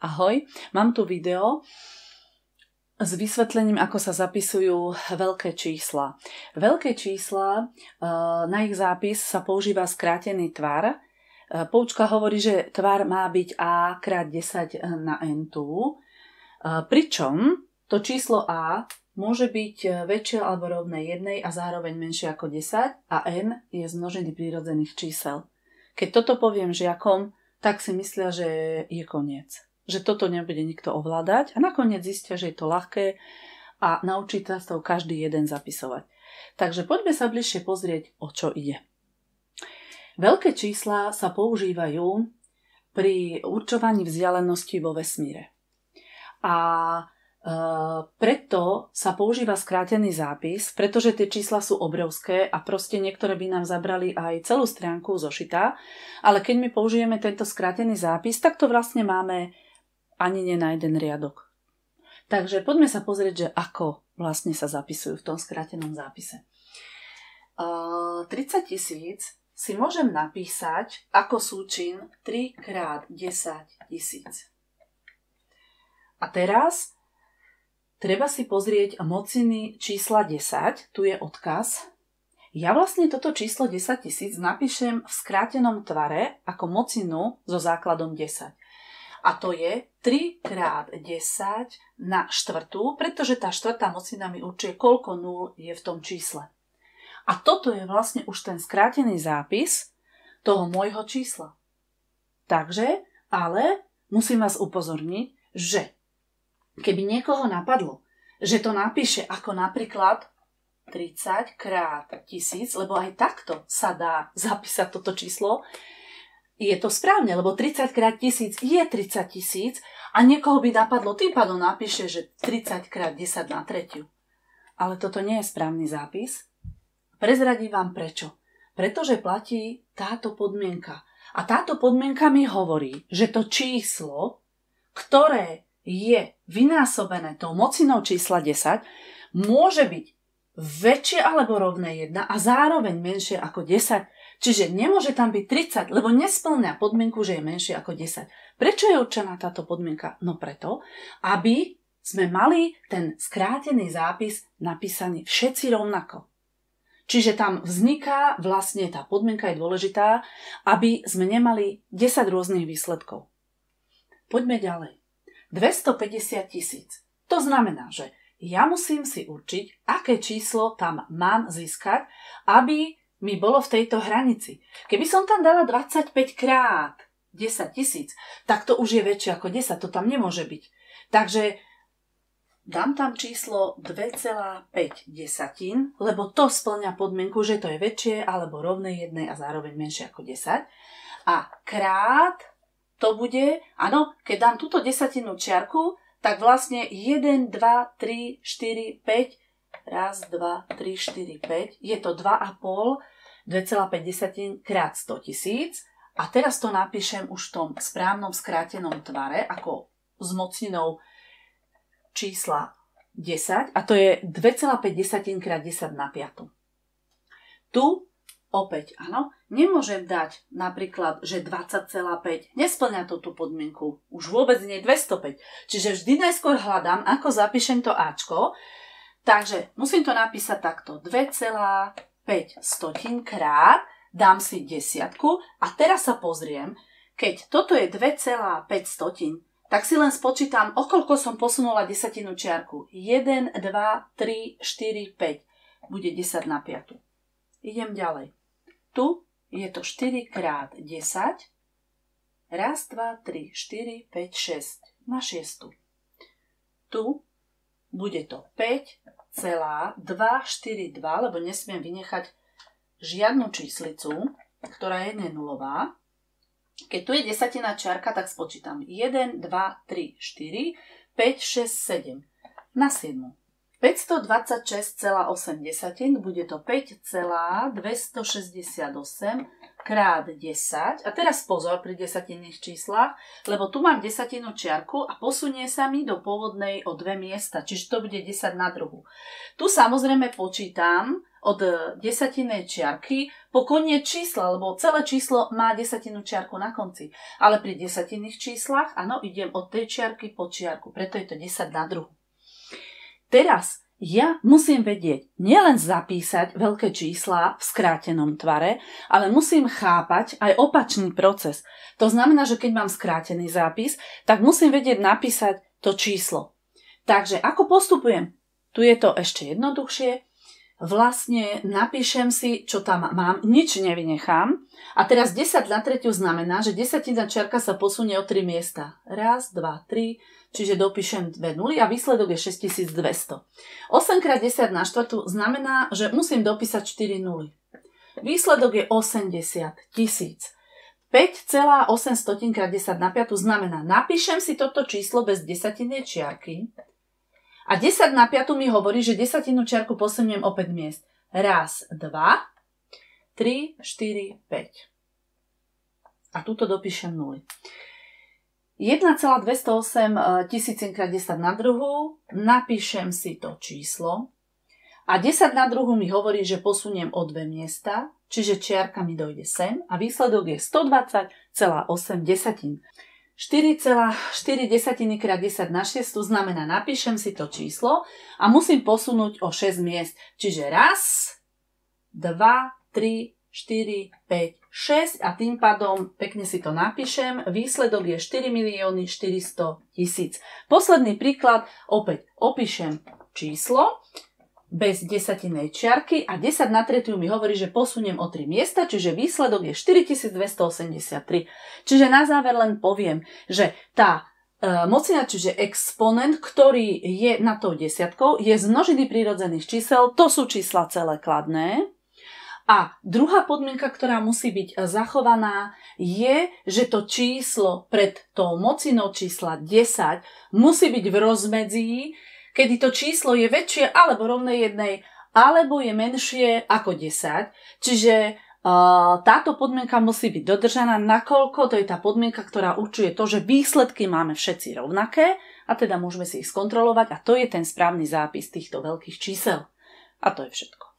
Ahoj, mám tu video s vysvetlením, ako sa zapisujú veľké čísla. Veľké čísla, na ich zápis sa používa skrátený tvar. Poučka hovorí, že tvar má byť A krát 10 na n tu. Pričom to číslo A môže byť väčšie alebo rovné 1 a zároveň menšie ako 10 a n je z množiny prírodzených čísel. Keď toto poviem žiakom, tak si myslia, že je koniec. Že toto nebude nikto ovládať a nakoniec zistia, že je to ľahké a naučí sa to každý jeden zapisovať. Takže poďme sa bližšie pozrieť, o čo ide. Veľké čísla sa používajú pri určovaní vzdialenosti vo vesmíre. A preto sa používa skrátený zápis, pretože tie čísla sú obrovské a proste niektoré by nám zabrali aj celú stránku zošita, ale keď my použijeme tento skrátený zápis, tak to vlastne máme ani nie na jeden riadok. Takže poďme sa pozrieť, že ako vlastne sa zapisujú v tom skrátenom zápise. 30 000 si môžem napísať ako súčin 3 krát 10 000. A teraz treba si pozrieť mociny čísla 10, tu je odkaz. Ja vlastne toto číslo 10 000 napíšem v skrátenom tvare ako mocinu so základom 10. A to je 3 krát 10 na štvrtú, pretože tá štvrtá mocina mi určuje, koľko nul je v tom čísle. A toto je vlastne už ten skrátený zápis toho môjho čísla. Takže, ale musím vás upozorniť, že keby niekoho napadlo, že to napíše ako napríklad 30 krát 1000, lebo aj takto sa dá zapísať toto číslo, je to správne, lebo 30 krát 1000 je 30 000 a niekoho by napadlo, tým pádom napíše, že 30 krát 10 na tretiu. Ale toto nie je správny zápis. Prezradím vám prečo. Pretože platí táto podmienka. A táto podmienka mi hovorí, že to číslo, ktoré je vynásobené tou mocinou čísla 10, môže byť väčšie alebo rovné 1 a zároveň menšie ako 10. Čiže nemôže tam byť 30, lebo nespĺňa podmienku, že je menšie ako 10. Prečo je určená táto podmienka? No preto, aby sme mali ten skrátený zápis napísaný všetci rovnako. Čiže tam vzniká, vlastne tá podmienka je dôležitá, aby sme nemali 10 rôznych výsledkov. Poďme ďalej. 250 000. To znamená, že ja musím si určiť, aké číslo tam mám získať, aby mi bolo v tejto hranici. Keby som tam dala 25 krát 10 000, tak to už je väčšie ako 10, to tam nemôže byť. Takže dám tam číslo 2,5 desatín, lebo to spĺňa podmienku, že to je väčšie alebo rovné 1 a zároveň menšie ako 10. A krát to bude, áno, keď dám túto desatinu čiarku, tak vlastne 1, 2, 3, 4, 5, raz, 2, 3, 4, 5, je to 2,5, 2,5 krát 100 000 a teraz to napíšem už v tom správnom skrátenom tvare ako s mocninou čísla 10 a to je 2,5 krát 10 na 5. Tu opäť, áno, nemôžem dať napríklad, že 20,5, nespĺňa to tú podmienku, už vôbec nie 205. Čiže vždy najskôr hľadám, ako zapíšem to Ačko, takže musím to napísať takto, 2,5 krát, dám si desiatku a teraz sa pozriem, keď toto je 2,5, tak si len spočítam, o koľko som posunula desatinu čiarku. 1, 2, 3, 4, 5. Bude 10 na 5. Idem ďalej. Tu je to 4 krát 10. Raz, 2, 3, 4, 5, 6. Na 6. Tu bude to 5,242, lebo nesmiem vynechať žiadnu číslicu, ktorá je nenulová. Keď tu je desatina čiarka, tak spočítam 1, 2, 3, 4, 5, 6, 7. Na 7. 526,8 bude to 5,268 krát 10. A teraz pozor pri desatinných číslach, lebo tu mám desatinu čiarku a posunie sa mi do pôvodnej o 2 miesta, čiže to bude 10 na druhu. Tu samozrejme počítam od desatinej čiarky po koniec čísla, lebo celé číslo má desatinu čiarku na konci. Ale pri desatinných číslach, áno, idem od tej čiarky po čiarku, preto je to 10 na druhu. Teraz ja musím vedieť nielen zapísať veľké čísla v skrátenom tvare, ale musím chápať aj opačný proces. To znamená, že keď mám skrátený zápis, tak musím vedieť napísať to číslo. Takže ako postupujem? Tu je to ešte jednoduchšie. Vlastne napíšem si, čo tam mám, nič nevynechám. A teraz 10 na tretiu znamená, že desatina čiarka sa posunie o 3 miesta. 1, 2, 3, čiže dopíšem 2 nuly a výsledok je 6200. 8 krát 10 na štvrtú znamená, že musím dopísať 4 nuly. Výsledok je 80 000. 5,8 krát 10 na 5 znamená, napíšem si toto číslo bez desatinej čiarky. A 10 na 5 mi hovorí, že desatinu čiarku posuniem o 5 miest. 1, 2, 3, 4, 5. A tuto dopíšem nuly. 1,208 tisícinkrát 10 na druhu, napíšem si to číslo. A 10 na druhu mi hovorí, že posuniem o 2 miesta, čiže čiarka mi dojde sem a výsledok je 120,8 desatín. 4,4 desatiny krát 10 na 6 znamená, napíšem si to číslo a musím posunúť o 6 miest. Čiže 1, 2, 3, 4, 5, 6 a tým pádom pekne si to napíšem. Výsledok je 4 400 000. Posledný príklad, opäť opíšem číslo bez desatinej čiarky a 10 na tretiu mi hovorí, že posuniem o 3 miesta, čiže výsledok je 4283. Čiže na záver len poviem, že tá mocina, čiže exponent, ktorý je nad tou desiatkou, je z množiny prírodzených čísel, to sú čísla celé kladné. A druhá podmienka, ktorá musí byť zachovaná, je, že to číslo pred tou mocinou čísla 10 musí byť v rozmedzí, kedy to číslo je väčšie alebo rovné 1, alebo je menšie ako 10. Čiže táto podmienka musí byť dodržaná, nakoľko to je tá podmienka, ktorá určuje to, že výsledky máme všetci rovnaké a teda môžeme si ich skontrolovať a to je ten správny zápis týchto veľkých čísel. A to je všetko.